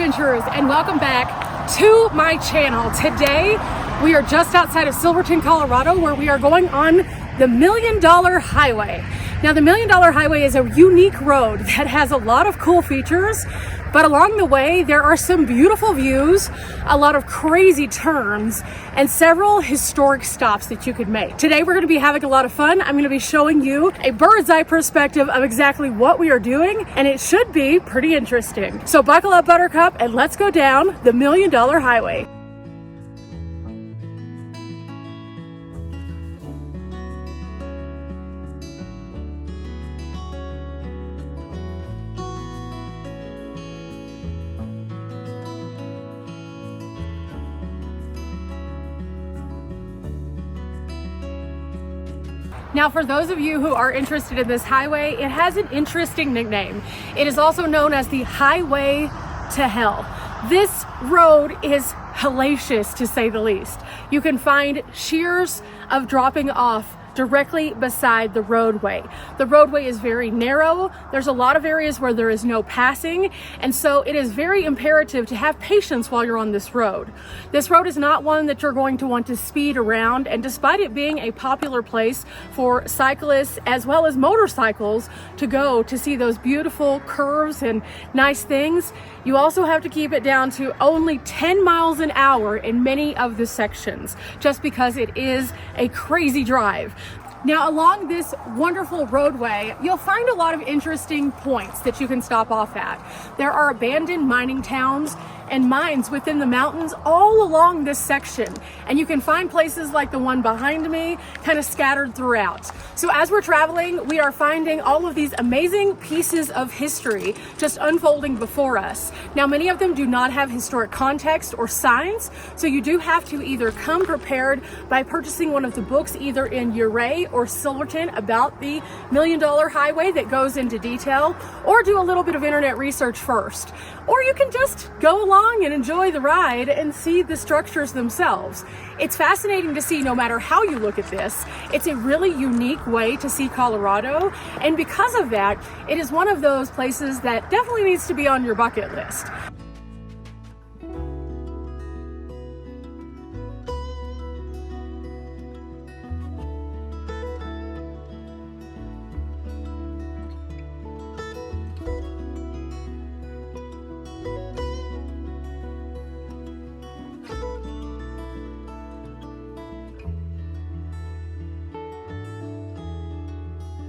adventurers, and welcome back to my channel. Today we are just outside of Silverton, Colorado, where we are going on the $1 Million Highway. Now, the $1 Million Highway is a unique road that has a lot of cool features, but along the way there are some beautiful views, a lot of crazy turns, and several historic stops that you could make. Today we're going to be having a lot of fun. I'm going to be showing you a bird's eye perspective of exactly what we are doing, and it should be pretty interesting. So buckle up, Buttercup, and let's go down the $1 Million Highway. Now, for those of you who are interested in this highway, it has an interesting nickname. It is also known as the Highway to Hell. This road is hellacious, to say the least. You can find shears of dropping off directly beside the roadway. The roadway is very narrow. There's a lot of areas where there is no passing, and so it is very imperative to have patience while you're on this road. This road is not one that you're going to want to speed around, and despite it being a popular place for cyclists as well as motorcycles to go to see those beautiful curves and nice things, you also have to keep it down to only 10 miles an hour in many of the sections, just because it is a crazy drive. Now, along this wonderful roadway, you'll find a lot of interesting points that you can stop off at. There are abandoned mining towns and mines within the mountains all along this section, and you can find places like the one behind me kind of scattered throughout. So as we're traveling, we are finding all of these amazing pieces of history just unfolding before us. Now, many of them do not have historic context or signs, so you do have to either come prepared by purchasing one of the books either in Ouray or Silverton about the $1 Million Highway that goes into detail, or do a little bit of internet research first. Or you can just go along and enjoy the ride and see the structures themselves. It's fascinating to see no matter how you look at this. It's a really unique way to see Colorado, and because of that, it is one of those places that definitely needs to be on your bucket list.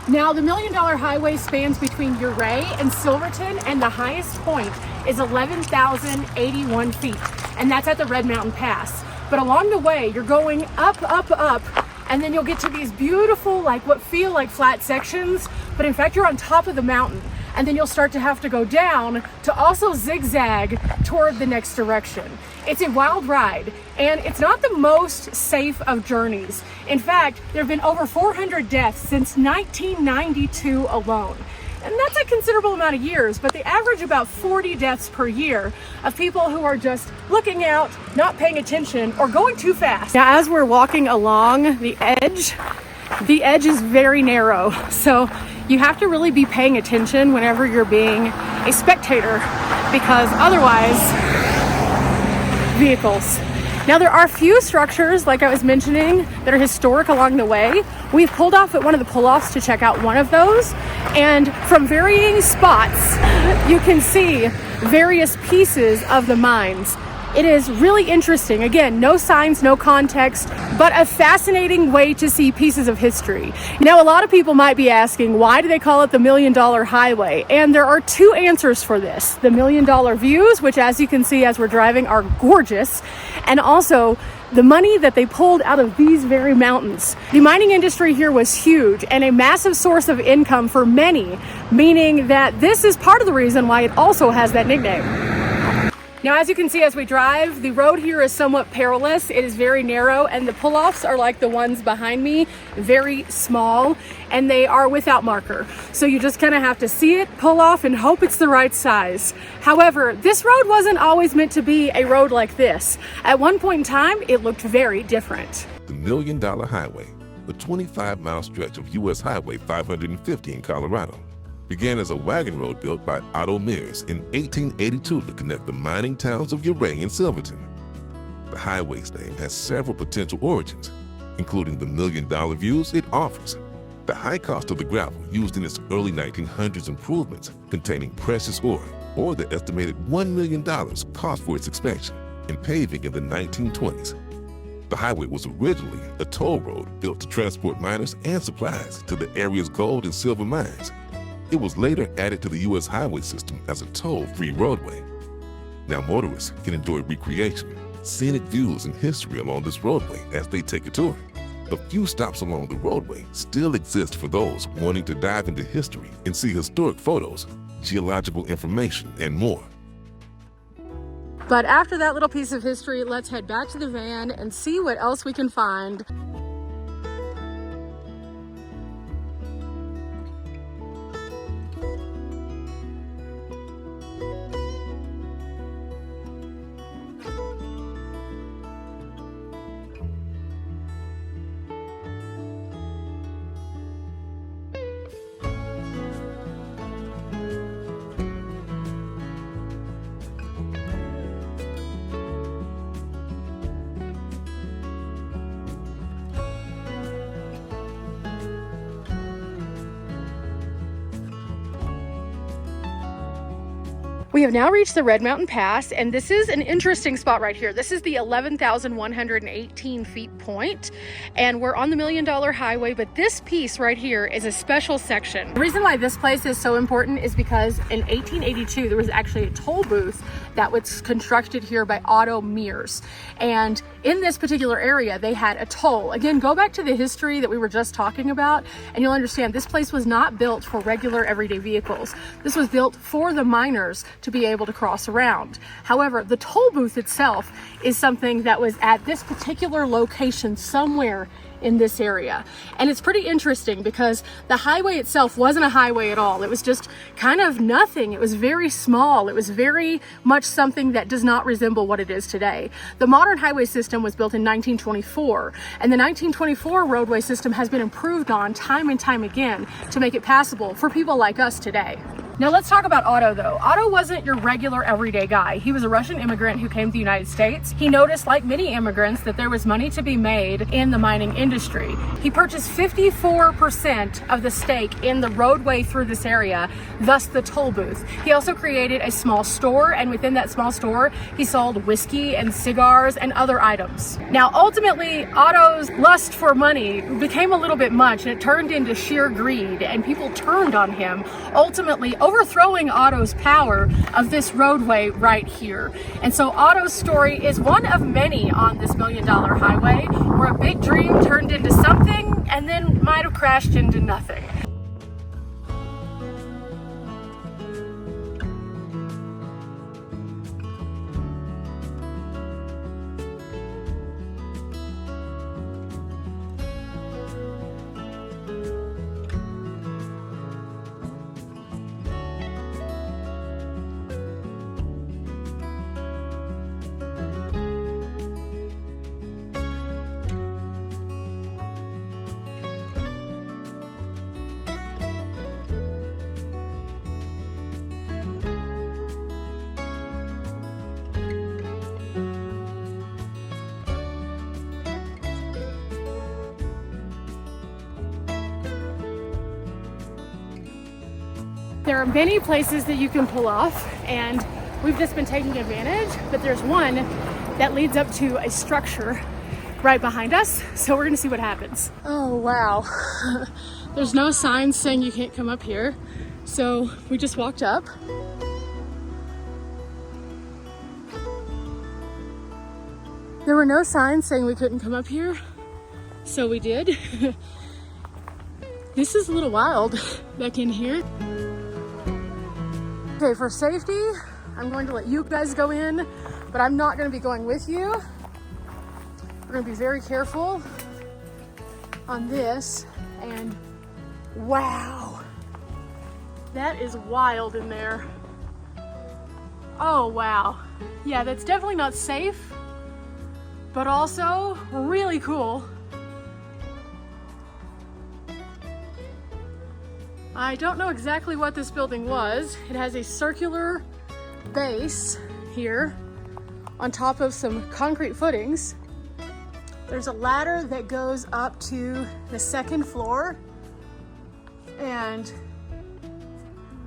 Now, the $1 Million Highway spans between Ouray and Silverton, and the highest point is 11,081 feet, and that's at the Red Mountain Pass. But along the way, you're going up, up, up, and then you'll get to these beautiful, like what feel like flat sections, but in fact, you're on top of the mountain. And then you'll start to have to go down to also zigzag toward the next direction. It's a wild ride, and it's not the most safe of journeys. In fact, there have been over 400 deaths since 1992 alone. And that's a considerable amount of years, but they average about 40 deaths per year of people who are just looking out, not paying attention, or going too fast. Now, as we're walking along the edge is very narrow, so you have to really be paying attention whenever you're being a spectator, because otherwise, vehicles. Now, there are a few structures, like I was mentioning, that are historic along the way. We've pulled off at one of the pull-offs to check out one of those, and from varying spots, you can see various pieces of the mines. It is really interesting. Again, no signs, no context, but a fascinating way to see pieces of history. Now, a lot of people might be asking, why do they call it the $1 Million Highway? And there are two answers for this. The $1 Million views, which as you can see as we're driving are gorgeous, and also the money that they pulled out of these very mountains. The mining industry here was huge and a massive source of income for many, meaning that this is part of the reason why it also has that nickname. Now, as you can see as we drive, the road here is somewhat perilous. It is very narrow, and the pull-offs are like the ones behind me, very small, and they are without marker. So you just kind of have to see it, pull off, and hope it's the right size. However, this road wasn't always meant to be a road like this. At one point in time, it looked very different. The $1 Million Highway, a 25-mile stretch of U.S. Highway 550 in Colorado. began as a wagon road built by Otto Mears in 1882 to connect the mining towns of Ouray and Silverton. The highway's name has several potential origins, including the million-dollar views it offers, the high cost of the gravel used in its early 1900s improvements containing precious ore, or the estimated $1 million cost for its expansion and paving in the 1920s. The highway was originally a toll road built to transport miners and supplies to the area's gold and silver mines. It was later added to the U.S. highway system as a toll-free roadway. Now motorists can enjoy recreation, scenic views, and history along this roadway as they take a tour. A few stops along the roadway still exist for those wanting to dive into history and see historic photos, geological information, and more. But after that little piece of history, let's head back to the van and see what else we can find. We have now reached the Red Mountain Pass, and this is an interesting spot right here. This is the 11,118 feet point, and we're on the $1 Million Highway, but this piece right here is a special section. The reason why this place is so important is because in 1882, there was actually a toll booth that was constructed here by Otto Mears. And in this particular area, they had a toll. Again, go back to the history that we were just talking about, and you'll understand this place was not built for regular everyday vehicles. This was built for the miners to be able to cross around. However, the toll booth itself is something that was at this particular location somewhere in this area. And it's pretty interesting because the highway itself wasn't a highway at all. It was just kind of nothing. It was very small. It was very much something that does not resemble what it is today. The modern highway system was built in 1924, and the 1924 roadway system has been improved on time and time again to make it passable for people like us today. Now let's talk about Otto though. Otto wasn't your regular everyday guy. He was a Russian immigrant who came to the United States. He noticed, like many immigrants, that there was money to be made in the mining industry. He purchased 54% of the stake in the roadway through this area, thus the toll booth. He also created a small store, and within that small store, he sold whiskey and cigars and other items. Now ultimately, Otto's lust for money became a little bit much, and it turned into sheer greed, and people turned on him, ultimately overthrowing Otto's power of this roadway right here. And so Otto's story is one of many on this $1 Million Highway, where a big dream turned into something and then might have crashed into nothing. There are many places that you can pull off, and we've just been taking advantage, but there's one that leads up to a structure right behind us, so we're gonna see what happens. Oh wow, there's no signs saying you can't come up here, so we just walked up. There were no signs saying we couldn't come up here, so we did. This is a little wild back in here. Okay, for safety, I'm going to let you guys go in, but I'm not going to be going with you. We're going to be very careful on this, and wow, that is wild in there. Oh wow, yeah, that's definitely not safe, but also really cool. I don't know exactly what this building was. It has a circular base here on top of some concrete footings. There's a ladder that goes up to the second floor, and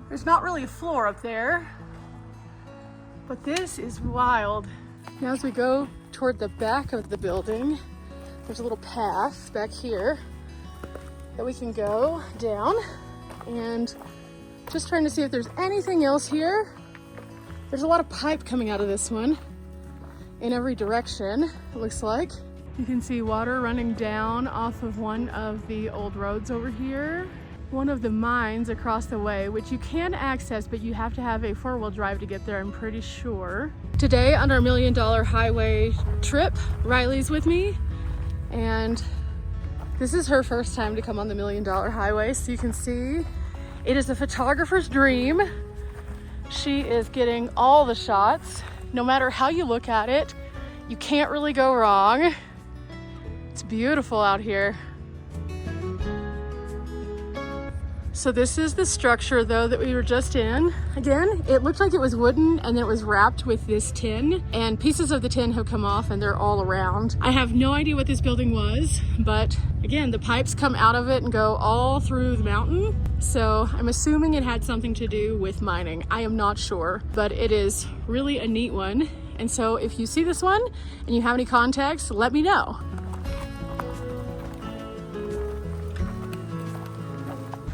there's not really a floor up there, but this is wild. Now as we go toward the back of the building, there's a little path back here that we can go down, and just trying to see if there's anything else here. There's a lot of pipe coming out of this one in every direction, it looks like. You can see water running down off of one of the old roads over here. One of the mines across the way, which you can access, but you have to have a four-wheel drive to get there, I'm pretty sure. Today on our $1 Million Highway trip, Riley's with me, and this is her first time to come on the $1 Million Highway, so you can see it is a photographer's dream. She is getting all the shots. No matter how you look at it, you can't really go wrong. It's beautiful out here. So this is the structure though that we were just in. Again, it looked like it was wooden and then it was wrapped with this tin, and pieces of the tin have come off and they're all around. I have no idea what this building was, but again, the pipes come out of it and go all through the mountain. So I'm assuming it had something to do with mining. I am not sure, but it is really a neat one. And so if you see this one and you have any contacts, let me know.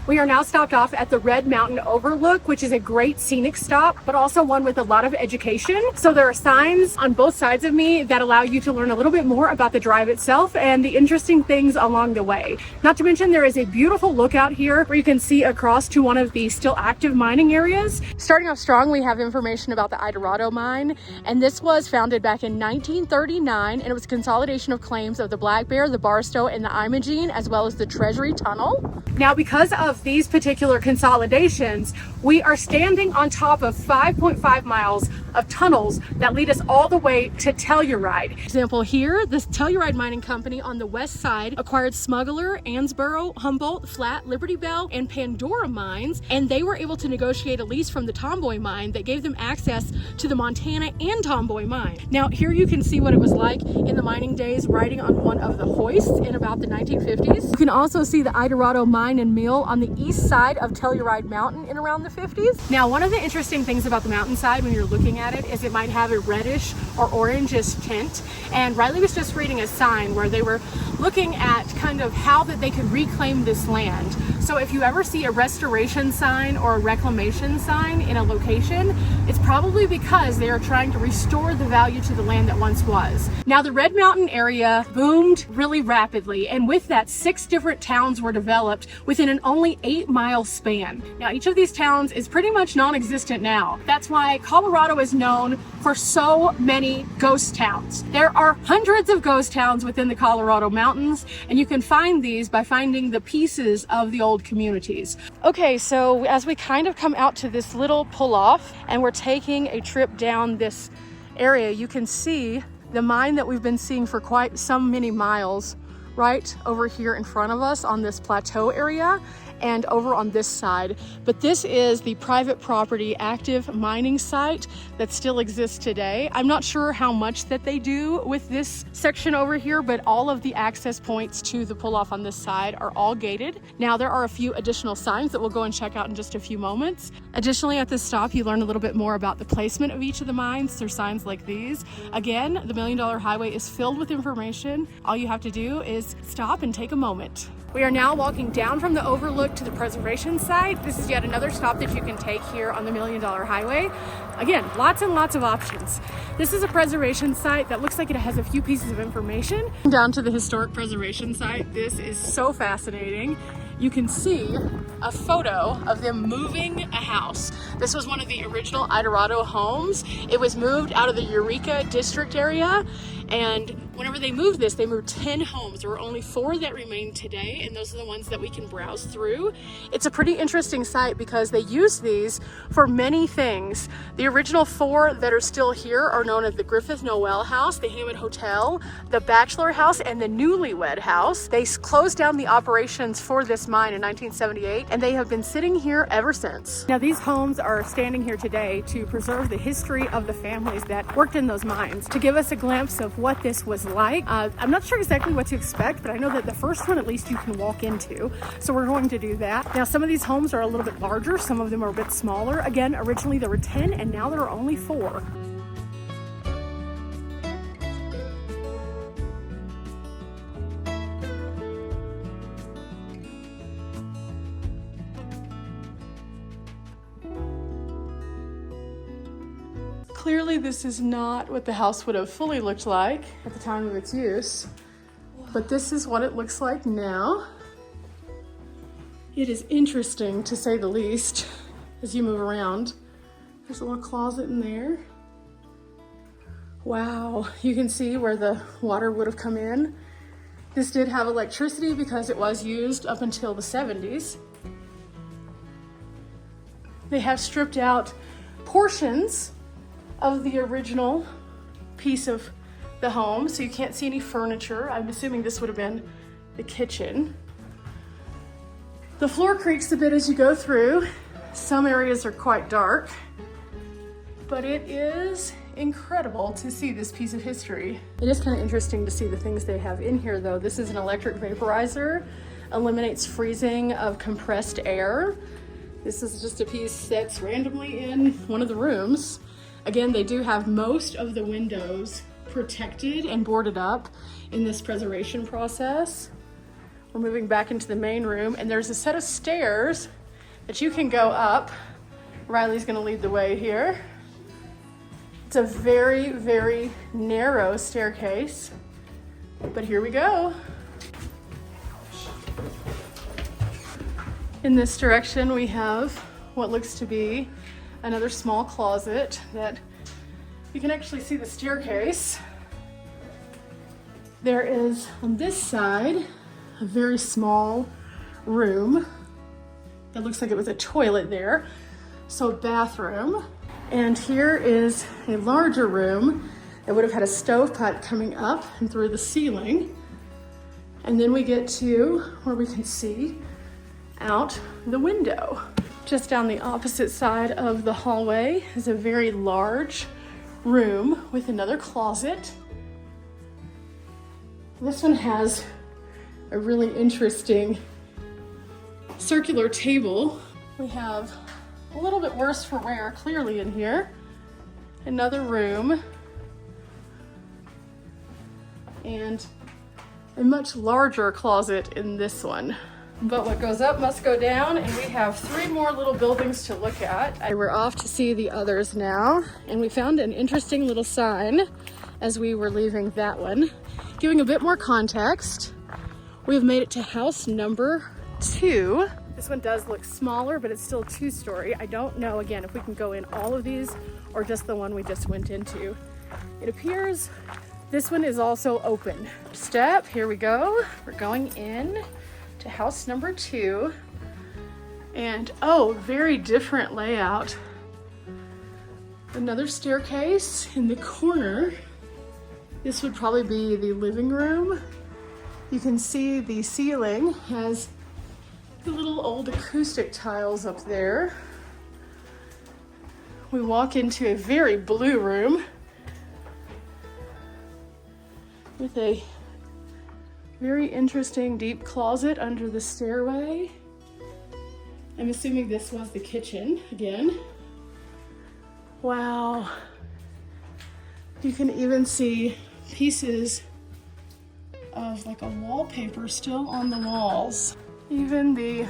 We are now stopped off at the Red Mountain Overlook, which is a great scenic stop, but also one with a lot of education. So there are signs on both sides of me that allow you to learn a little bit more about the drive itself and the interesting things along the way. Not to mention there is a beautiful lookout here where you can see across to one of the still active mining areas. Starting off strong, we have information about the Idorado mine, and this was founded back in 1939, and it was a consolidation of claims of the Black Bear, the Barstow, and the Imogene, as well as the Treasury Tunnel. Now, because of these particular consolidations, we are standing on top of 5.5 miles of tunnels that lead us all the way to Telluride. Example here, this Telluride Mining Company on the west side acquired Smuggler, Ansborough, Humboldt, Flat, Liberty Bell, and Pandora mines, and they were able to negotiate a lease from the Tomboy mine that gave them access to the Montana and Tomboy mine. Now here you can see what it was like in the mining days riding on one of the hoists in about the 1950s. You can also see the Idorado mine and mill on the east side of Telluride Mountain in around the 50s. Now, one of the interesting things about the mountainside when you're looking at it is it might have a reddish or orangish tint. And Riley was just reading a sign where they were looking at kind of how that they could reclaim this land. So if you ever see a restoration sign or a reclamation sign in a location, it's probably because they are trying to restore the value to the land that once was. Now, the Red Mountain area boomed really rapidly, and with that, 6 different towns were developed within an only 8-mile span. Now, each of these towns is pretty much non-existent now. That's why Colorado is known for so many ghost towns. There are hundreds of ghost towns within the Colorado mountains, and you can find these by finding the pieces of the old communities. Okay, so as we kind of come out to this little pull-off and we're taking a trip down this area, you can see the mine that we've been seeing for quite some many miles right over here in front of us on this plateau area and over on this side. But this is the private property active mining site that still exists today. I'm not sure how much that they do with this section over here, but all of the access points to the pull-off on this side are all gated. Now, there are a few additional signs that we'll go and check out in just a few moments. Additionally, at this stop, you learn a little bit more about the placement of each of the mines through signs like these. Again, the $1 Million Highway is filled with information. All you have to do is stop and take a moment. We are now walking down from the overlook to the preservation site. This is yet another stop that you can take here on the $1 Million Highway. Again, lots and lots of options. This is a preservation site that looks like it has a few pieces of information. Down to the historic preservation site. This is so fascinating. You can see a photo of them moving a house. This was one of the original Idorado homes. It was moved out of the Eureka district area, and Whenever they moved this, they moved 10 homes. There were only 4 that remain today, and those are the ones that we can browse through. It's a pretty interesting site because they use these for many things. The original 4 that are still here are known as the Griffith Noel House, the Hammond Hotel, the Bachelor House, and the Newlywed House. They closed down the operations for this mine in 1978, and they have been sitting here ever since. Now, these homes are standing here today to preserve the history of the families that worked in those mines, to give us a glimpse of what this was like. I'm not sure exactly what to expect, but I know that the first one at least you can walk into, so we're going to do that. Now, some of these homes are a little bit larger, some of them are a bit smaller. Again, originally there were 10 and now there are only 4. Clearly this is not what the house would have fully looked like at the time of its use, but this is what it looks like now. It is interesting, to say the least, as you move around. There's a little closet in there. Wow, you can see where the water would have come in. This did have electricity because it was used up until the 70s. They have stripped out portions of the original piece of the home, so you can't see any furniture. I'm assuming this would have been the kitchen. The floor creaks a bit as you go through. Some areas are quite dark, but it is incredible to see this piece of history. It is kind of interesting to see the things they have in here though. This is an electric vaporizer, eliminates freezing of compressed air. This is just a piece that's randomly in one of the rooms. Again, they do have most of the windows protected and boarded up in this preservation process. We're moving back into the main room, and there's a set of stairs that you can go up. Riley's gonna lead the way here. It's a very, very narrow staircase, but here we go. In this direction, we have what looks to be another small closet that you can actually see the staircase. There is on this side a very small room that looks like it was a toilet there, so a bathroom. And here is a larger room that would have had a stovepipe coming up and through the ceiling. And then we get to where we can see out the window. Just down the opposite side of the hallway is a very large room with another closet. This one has a really interesting circular table. We have a little bit worse for wear clearly in here. Another room. And a much larger closet in this one. But what goes up must go down, and we have 3 more little buildings to look at. We're off to see the others now, and we found an interesting little sign as we were leaving that one, giving a bit more context. We've made it to house number 2. This one does look smaller, but it's still 2-story. I don't know, again, if we can go in all of these or just the one we just went into. It appears this one is also open. Step, here we go. We're going in to house number 2, and oh, very different layout. Another staircase in the corner. This would probably be the living room. You can see the ceiling has the little old acoustic tiles up there. We walk into a very blue room with a very interesting deep closet under the stairway. I'm assuming this was the kitchen again. Wow. You can even see pieces of like a wallpaper still on the walls. Even the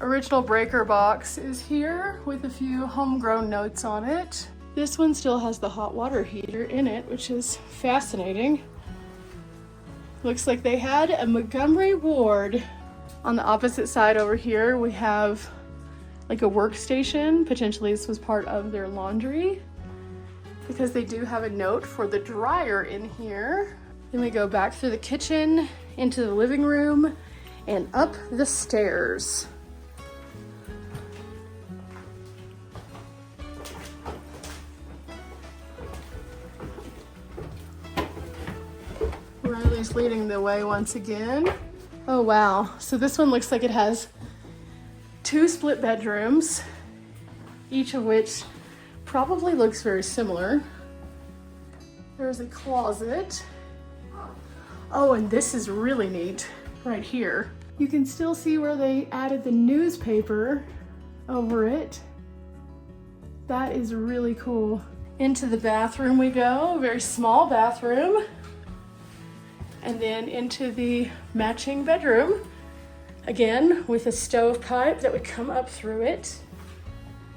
original breaker box is here with a few homegrown notes on it. This one still has the hot water heater in it, which is fascinating. Looks like they had a Montgomery Ward. On the opposite side over here, we have like a workstation. Potentially this was part of their laundry. because they do have a note for the dryer in here. Then we go back through the kitchen, into the living room, and up the stairs. Riley's leading the way once again. Oh wow, so this one looks like it has 2 split bedrooms, each of which probably looks very similar. There's a closet. Oh, and this is really neat right here. You can still see where they added the newspaper over it. That is really cool. Into the bathroom we go, very small bathroom. And then into the matching bedroom, again with a stovepipe that would come up through it.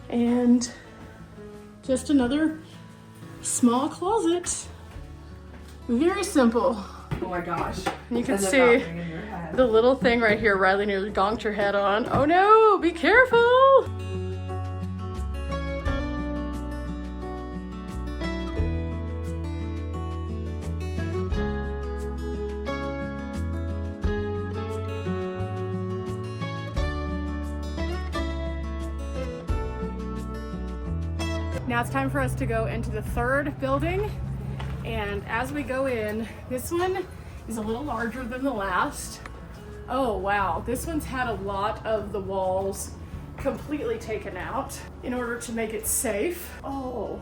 And just another small closet. Very simple. Oh my gosh. And you can see the little thing right here. Riley nearly gonked her head on. Oh no, be careful. Now it's time for us to go into the third building. And as we go in, this one is a little larger than the last. Oh wow, this one's had a lot of the walls completely taken out in order to make it safe. Oh,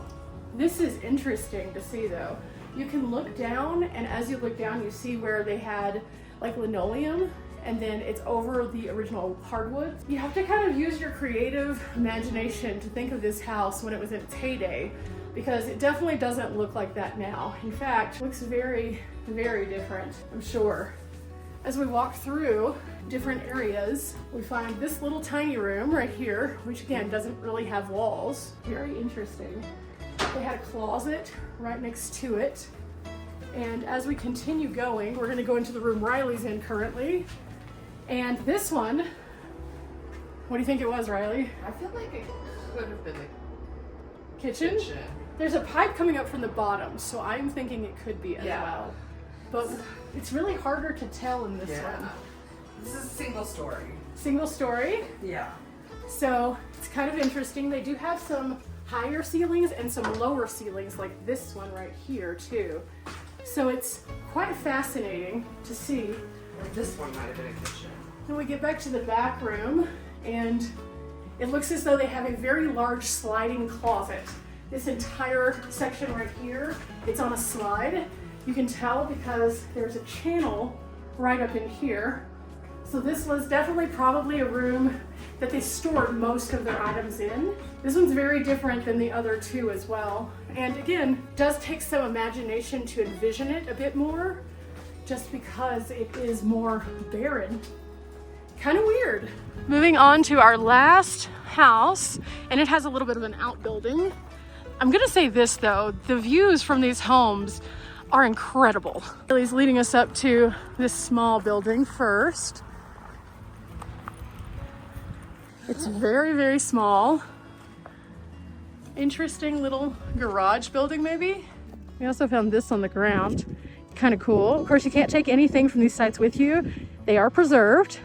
this is interesting to see though. You can look down, and as you look down, you see where they had like linoleum, and then it's over the original hardwood. You have to kind of use your creative imagination to think of this house when it was in its heyday, because it definitely doesn't look like that now. In fact, it looks very, very different, I'm sure. As we walk through different areas, we find this little tiny room right here, which again doesn't really have walls. Very interesting. They had a closet right next to it. And as we continue going, we're gonna go into the room Riley's in currently. And this one, what do you think it was, Riley? I feel like it could have been a Kitchen? kitchen. There's a pipe coming up from the bottom, so I'm thinking it could be as well. But it's really harder to tell in this one. This is a single story. Single story. Yeah. So it's kind of interesting. They do have some higher ceilings and some lower ceilings like this one right here too. So it's quite fascinating to see. Or this one might have been a kitchen. Then we get back to the back room, and it looks as though they have a very large sliding closet. This entire section right here, it's on a slide. You can tell because there's a channel right up in here. So this was definitely probably a room that they stored most of their items in. This one's very different than the other two as well. And again, does take some imagination to envision it a bit more, just because it is more barren. Kind of weird. Moving on to our last house, and it has a little bit of an outbuilding. I'm gonna say this though, the views from these homes are incredible. He's leading us up to this small building first. It's very, very small. Interesting little garage building maybe. We also found this on the ground. Kind of cool. Of course, you can't take anything from these sites with you. They are preserved.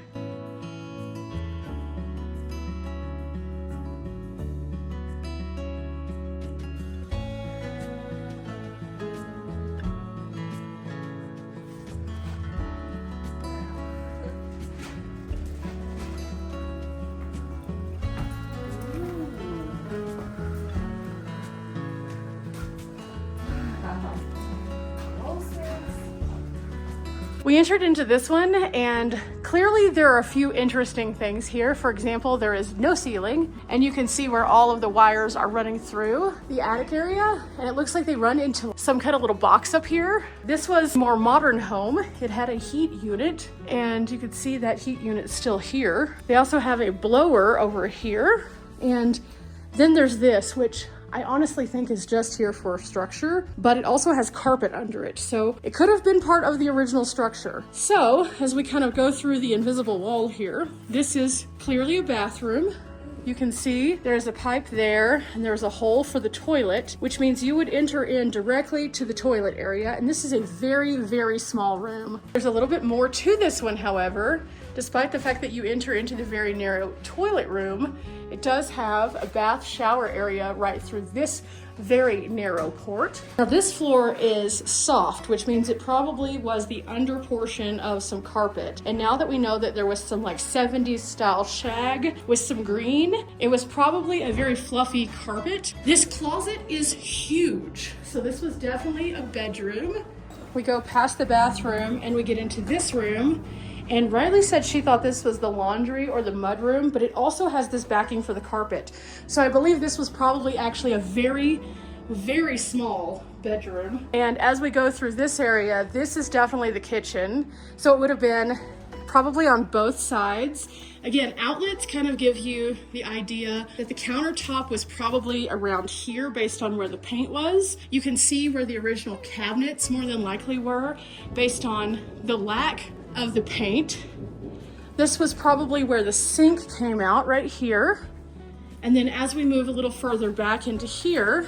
We entered into this one, and clearly there are a few interesting things here. For example, there is no ceiling, and you can see where all of the wires are running through the attic area, and it looks like they run into some kind of little box up here. This was a more modern home. It had a heat unit, and you could see that heat unit still here. They also have a blower over here, and then there's this, which I honestly think is just here for structure, but it also has carpet under it. So it could have been part of the original structure. So as we kind of go through the invisible wall here, this is clearly a bathroom. You can see there's a pipe there and there's a hole for the toilet, which means you would enter in directly to the toilet area. And this is a very, very small room. There's a little bit more to this one, however. Despite the fact that you enter into the very narrow toilet room, it does have a bath shower area right through this very narrow port. Now this floor is soft, which means it probably was the under portion of some carpet. And now that we know that there was some like 70s style shag with some green, it was probably a very fluffy carpet. This closet is huge. So this was definitely a bedroom. We go past the bathroom and we get into this room. And Riley said she thought this was the laundry or the mud room, but it also has this backing for the carpet. So I believe this was probably actually a very, very small bedroom. And as we go through this area, this is definitely the kitchen. So it would have been probably on both sides. Again, outlets kind of give you the idea that the countertop was probably around here based on where the paint was. You can see where the original cabinets more than likely were based on the lack of the paint. This was probably where the sink came out right here. And then as we move a little further back into here,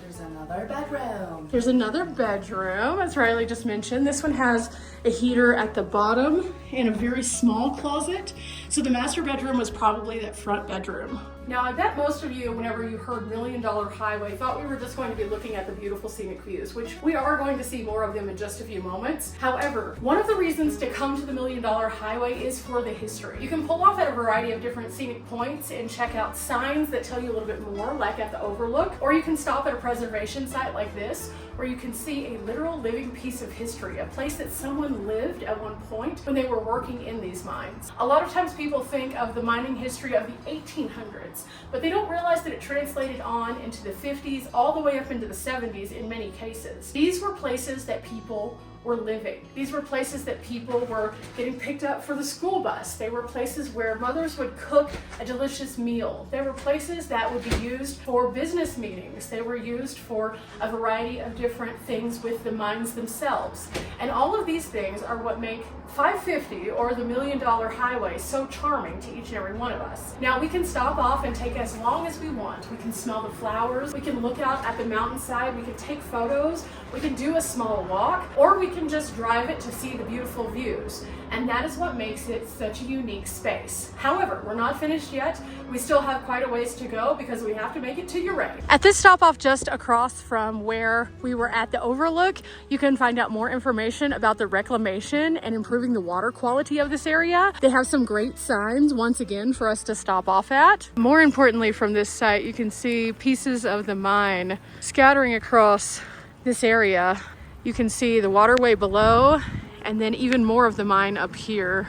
There's another bedroom. there's another bedroom, as Riley just mentioned. This one has a heater at the bottom and a very small closet. So the master bedroom was probably that front bedroom. Now, I bet most of you, whenever you heard $1 Million Highway, thought we were just going to be looking at the beautiful scenic views, which we are going to see more of them in just a few moments. However, one of the reasons to come to the $1 Million Highway is for the history. You can pull off at a variety of different scenic points and check out signs that tell you a little bit more, like at the overlook, or you can stop at a preservation site like this, where you can see a literal living piece of history, a place that someone lived at one point when they were working in these mines. A lot of times people think of the mining history of the 1800s, but they don't realize that it translated on into the 50s, all the way up into the 70s in many cases. These were places that people were living. These were places that people were getting picked up for the school bus. They were places where mothers would cook a delicious meal. They were places that would be used for business meetings. They were used for a variety of different things with the mines themselves. And all of these things are what make 550 or the $1 Million Highway so charming to each and every one of us. Now we can stop off and take as long as we want. We can smell the flowers, we can look out at the mountainside, we can take photos, we can do a small walk, or we can just drive it to see the beautiful views. And that is what makes it such a unique space. However, we're not finished yet. We still have quite a ways to go because we have to make it to Uray. At this stop off just across from where we were at the overlook, you can find out more information about the reclamation and improving the water quality of this area. They have some great signs once again for us to stop off at. More importantly, from this site, you can see pieces of the mine scattering across this area. You can see the waterway below and then even more of the mine up here.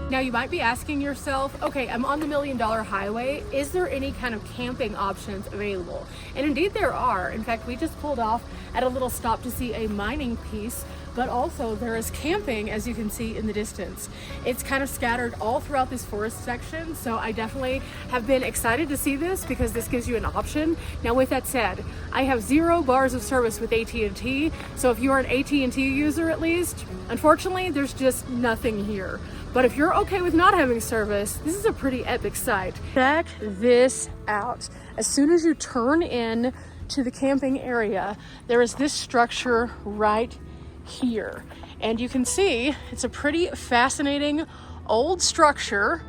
Now you might be asking yourself, okay, I'm on the $1 Million Highway. Is there any kind of camping options available? And indeed there are. In fact, we just pulled off at a little stop to see a mining piece, but also there is camping, as you can see in the distance. It's kind of scattered all throughout this forest section, so I definitely have been excited to see this because this gives you an option. Now with that said, I have 0 bars of service with AT&T, so if you're an AT&T user at least, unfortunately there's just nothing here. But if you're okay with not having service, this is a pretty epic sight. Check this out. As soon as you turn in to the camping area, there is this structure right here. And you can see it's a pretty fascinating old structure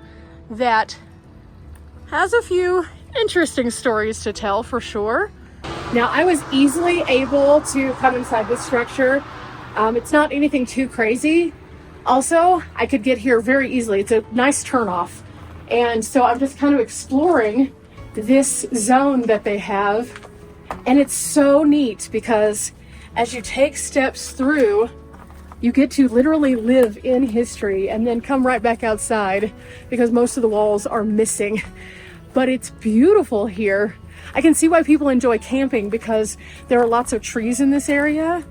that has a few interesting stories to tell for sure. Now, I was easily able to come inside this structure. It's not anything too crazy. Also, I could get here very easily. It's a nice turnoff. And so I'm just kind of exploring this zone that they have. And it's so neat because as you take steps through, you get to literally live in history and then come right back outside because most of the walls are missing. But it's beautiful here. I can see why people enjoy camping because there are lots of trees in this area.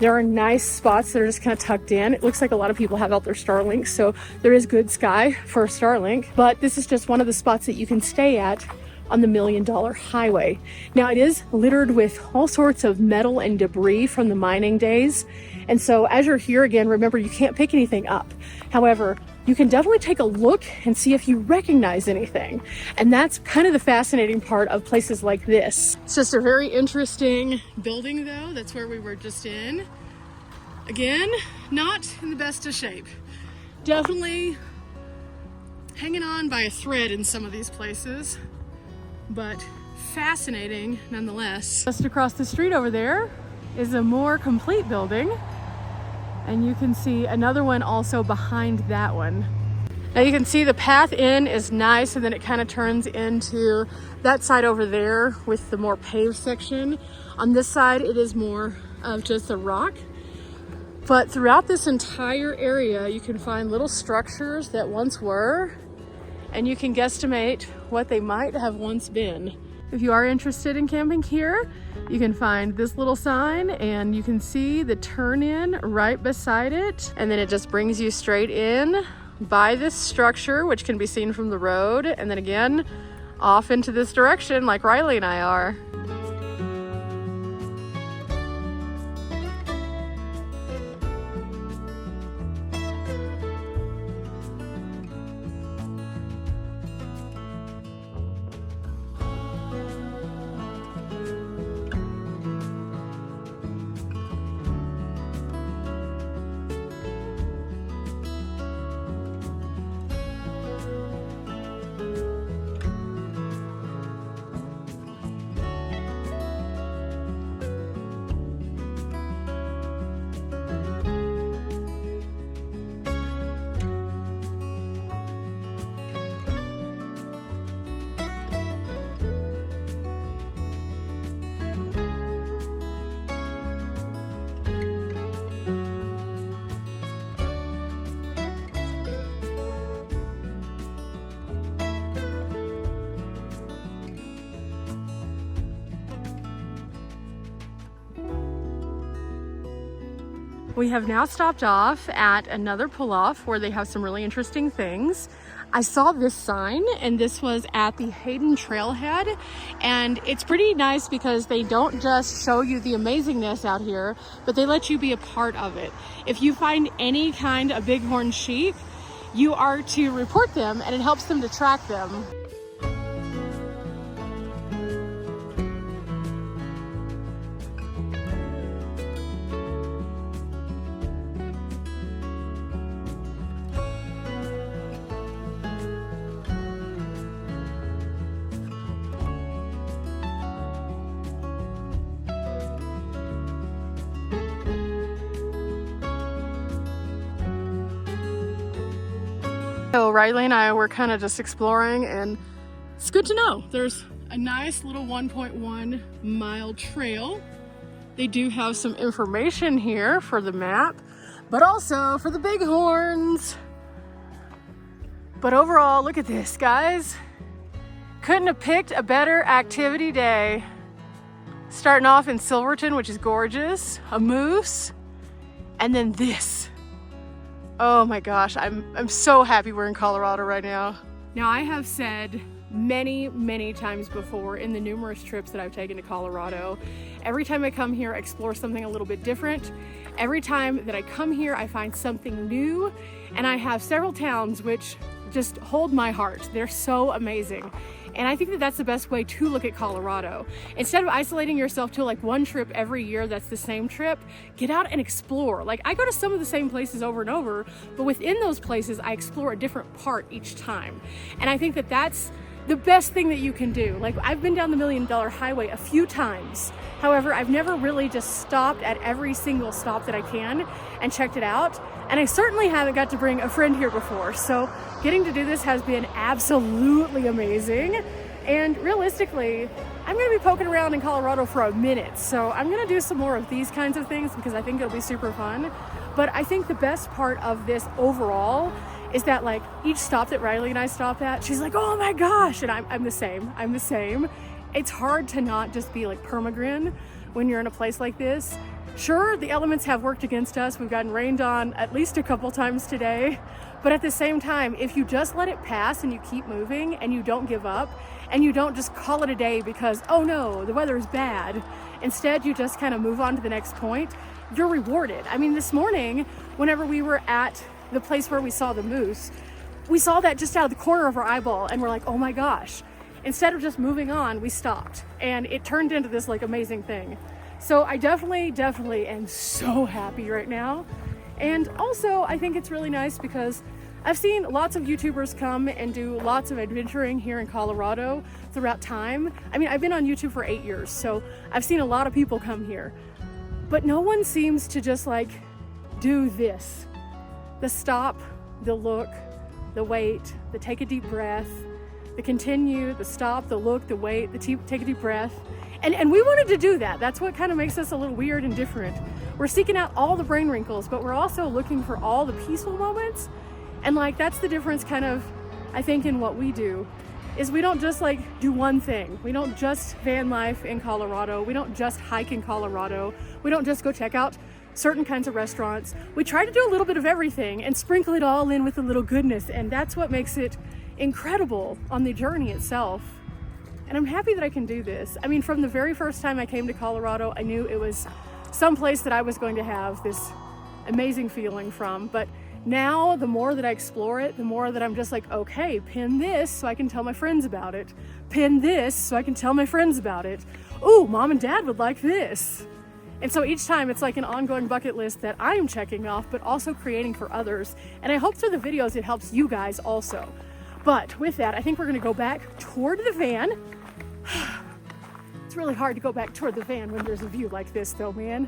There are nice spots that are just kind of tucked in. It looks like a lot of people have out their Starlink, so there is good sky for Starlink. But this is just one of the spots that you can stay at on the $1 Million Highway. Now, it is littered with all sorts of metal and debris from the mining days. And so as you're here again, remember, you can't pick anything up. However, you can definitely take a look and see if you recognize anything. And that's kind of the fascinating part of places like this. It's just a very interesting building though. That's where we were just in. Again, not in the best of shape. Definitely hanging on by a thread in some of these places, but fascinating nonetheless. Just across the street over there is a more complete building. And you can see another one also behind that one. Now you can see the path in is nice, and then it kind of turns into that side over there with the more paved section. On this side, it is more of just a rock. But throughout this entire area, you can find little structures that once were, and you can guesstimate what they might have once been. If you are interested in camping here, you can find this little sign and you can see the turn in right beside it. And then it just brings you straight in by this structure, which can be seen from the road. And then again, off into this direction like Riley and I are. We have now stopped off at another pull-off where they have some really interesting things. I saw this sign, and this was at the Hayden Trailhead, and it's pretty nice because they don't just show you the amazingness out here, but they let you be a part of it. If you find any kind of bighorn sheep, you are to report them, and it helps them to track them. So Riley and I were kind of just exploring, and it's good to know there's a nice little 1.1 mile trail. They do have some information here for the map, but also for the bighorns. But overall, look at this, guys. Couldn't have picked a better activity day. Starting off in Silverton, which is gorgeous, a moose, and then this. Oh my gosh, I'm so happy we're in Colorado right now. Now, I have said many times before in the numerous trips that I've taken to Colorado, every time I come here, I explore something a little bit different. Every time that I come here, I find something new, and I have several towns which just hold my heart. They're so amazing. And I think that that's the best way to look at Colorado. Instead of isolating yourself to like one trip every year that's the same trip, get out and explore. Like, I go to some of the same places over and over, but within those places, I explore a different part each time. And I think that that's the best thing that you can do. Like, I've been down the $1 Million Highway a few times. However, I've never really just stopped at every single stop that I can and checked it out. And I certainly haven't got to bring a friend here before. So getting to do this has been absolutely amazing. And realistically, I'm gonna be poking around in Colorado for a minute. So I'm gonna do some more of these kinds of things because I think it'll be super fun. But I think the best part of this overall is that, like, each stop that Riley and I stop at, she's like, oh my gosh, and I'm the same. It's hard to not just be like permagrin when you're in a place like this. Sure, the elements have worked against us. We've gotten rained on at least a couple times today. But at the same time, if you just let it pass and you keep moving and you don't give up and you don't just call it a day because, oh no, the weather is bad. Instead, you just kind of move on to the next point. You're rewarded. I mean, this morning, whenever we were at the place where we saw the moose, we saw that just out of the corner of our eyeball, and we're like, oh my gosh. Instead of just moving on, we stopped, and it turned into this like amazing thing. So I definitely am so happy right now. And also, I think it's really nice because I've seen lots of YouTubers come and do lots of adventuring here in Colorado throughout time. I mean, I've been on YouTube for 8 years, so I've seen a lot of people come here. But no one seems to just like do this. The stop, the look, the wait, the take a deep breath, the continue, the stop, the look, the wait, the take a deep breath. And we wanted to do that. That's what kind of makes us a little weird and different. We're seeking out all the brain wrinkles, but we're also looking for all the peaceful moments. And like, that's the difference kind of, I think, in what we do, is we don't just like do one thing. We don't just van life in Colorado. We don't just hike in Colorado. We don't just go check out certain kinds of restaurants. We try to do a little bit of everything and sprinkle it all in with a little goodness. And that's what makes it incredible on the journey itself. And I'm happy that I can do this. I mean, from the very first time I came to Colorado, I knew it was someplace that I was going to have this amazing feeling from. But now, the more that I explore it, the more that I'm just like, okay, pin this so I can tell my friends about it. Pin this so I can tell my friends about it. Ooh, mom and dad would like this. And so each time it's like an ongoing bucket list that I'm checking off, but also creating for others. And I hope through the videos it helps you guys also. But with that, I think we're gonna go back toward the van. It's really hard to go back toward the van when there's a view like this though, man.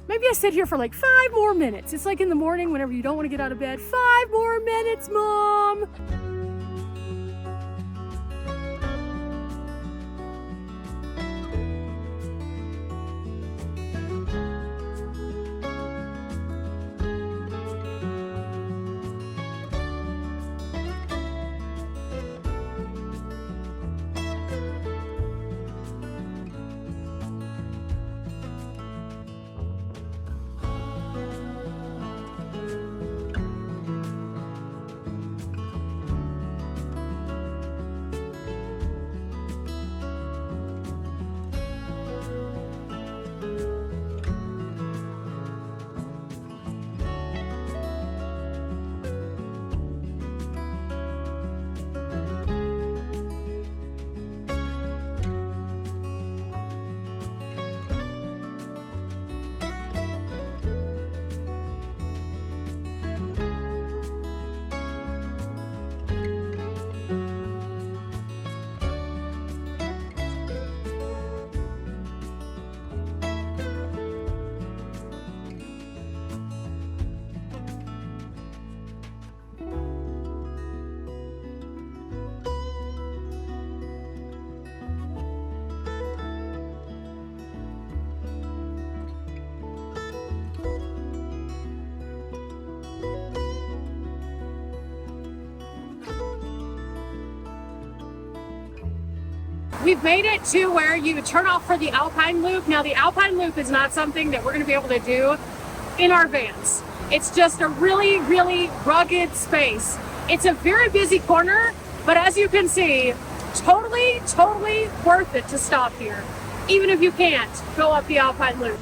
Maybe I sit here for like 5 more minutes. It's like in the morning whenever you don't want to get out of bed. 5 more minutes, Mom! We've made it to where you turn off for the Alpine loop. Now the Alpine loop is not something that we're gonna be able to do in our vans. It's just a really, really rugged space. It's a very busy corner, but as you can see, totally worth it to stop here, even if you can't go up the Alpine loop.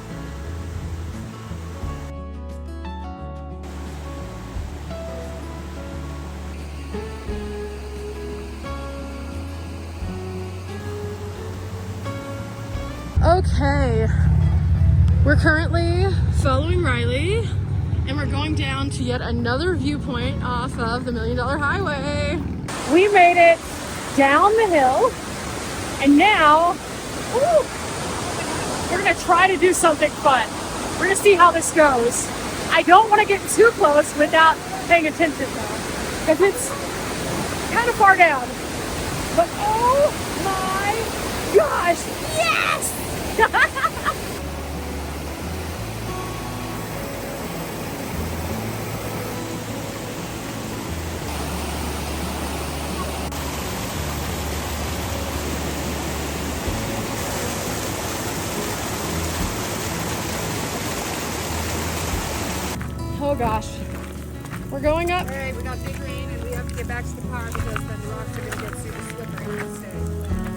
Okay, we're currently following Riley and we're going down to yet another viewpoint off of the $1 Million Highway. We made it down the hill and now we're gonna try to do something fun. We're gonna see how this goes. I don't want to get too close without paying attention though, because it's kind of far down. But oh my gosh, yes! Oh gosh, we're going up. All right, we got big rain and we have to get back to the car because then the rocks are going to get super slippery and stay.